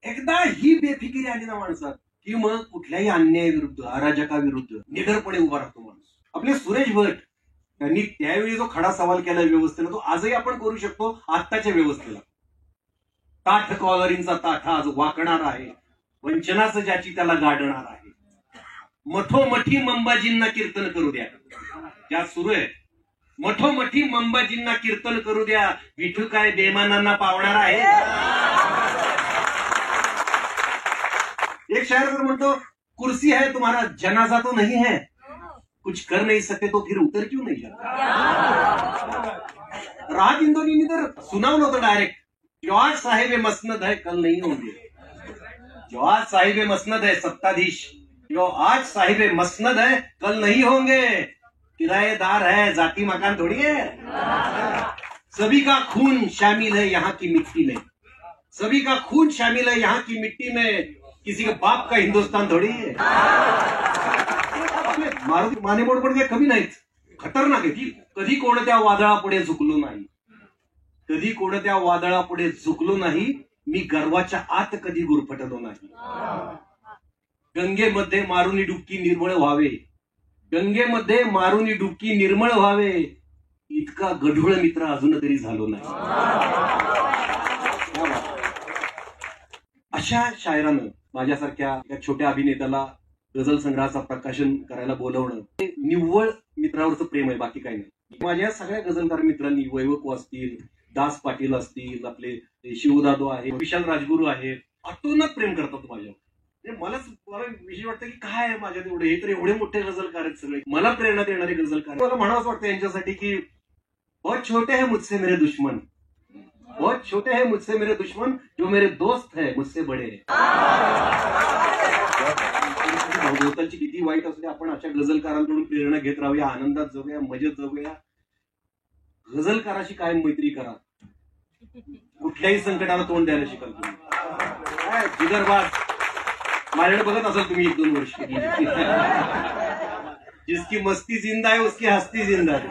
एकदा ही बेफिकिरी आली ना माणसात की मग कुठल्याही अन्यायाविरुद्ध अराजकाविरुद्ध निडरपणे उभा राहतो माणूस. आपले सुरेश भट त्यांनी त्यावेळी जो खडा सवाल केला व्यवस्थेला तो आजही आपण करू शकतो आत्ताच्या व्यवस्थेला. ताठ कॉलरींचा ताठा आज वाकणार आहे, वंचनाचं ज्याची त्याला गाडणार आहे. मठोमठी मंबाजींना कीर्तन करू द्या, त्या सुरू आहे. मठोमठी मंबाजींना कीर्तन करू द्या, विठू काय बेमानांना पावणार आहे. एक शायर म्हणतो, कुर्सी है तुम्हारा जनाजा तो नहीं है, कुछ कर नहीं सकते तो फिर उतर क्यों नहीं जाता. राहत इंदोनीने तर सुनावलं होतं डायरेक्ट, जो आज साहेब मसनद है कल नहीं होंगे. जो आज साहिब मसनद है सत्ताधीश, जो आज साहिब मसनद है कल नहीं होंगे. किराएदार है, जाति मकान थोड़ी है. सभी का खून शामिल है यहाँ की मिट्टी में, सभी का खून शामिल है यहाँ की मिट्टी में. किसी के बाप का हिंदुस्तान थोड़ी है. मारुती मानेमोड पण काही कमी नाहीत, खतरनाक आहे की. कधी कोणत्या वादळापुढे झुकलो नाही, कधी कोणत्या वादळापुढे झुकलो नाही. मी गर्वाच्या आत कधी गुरफटलो नाही. गंगेमध्ये मारुनी डुबकी निर्मळ व्हावे, गंगेमध्ये मारुनी डुबकी निर्मळ व्हावे, इतका गढूळ मित्र अजून तरी झालो नाही. अशा शायरानं माझ्यासारख्या एका छोट्या अभिनेत्याला गझल संग्रहाचा प्रकाशन करायला बोलवणं हे निव्वळ मित्रावरचं प्रेम आहे, बाकी काही नाही. माझ्या सगळ्या गझलकार मित्रांनी, वैवको असतील, दास पाटील असतील, आपले शिवदादो आहे, विशाल राजगुरू आहे, अतोनात प्रेम करतात माझ्यावर. मला विषय वाटतं की काय आहे माझ्यात एवढे, हे तर एवढे मोठे गझलकार आहेत सगळे, मला प्रेरणा देणारे गझलकार. मला म्हणावंच वाटतं यांच्यासाठी की बहुत छोटे है मुझसे मेरे दुश्मन, बहुत छोटे है मुझसे मेरे दुश्मन, जो मेरे दोस्त है मुझसे बडे है. भोवतालची किती वाईट असते, आपण अशा गझलकारांकडून प्रेरणा घेत राहूया, आनंदात जगूया, मजेत जगूया. गझलकाराशी कायम मैत्री करा, कुठल्याही संकटाला तोंड द्यायला शिकाल तुम्ही. जिगरबाज माझ्याकडे बघत असाल तुम्ही 1-2 वर्ष. जिसकी मस्ती जिंदा है उसकी हस्ती जिंदा है.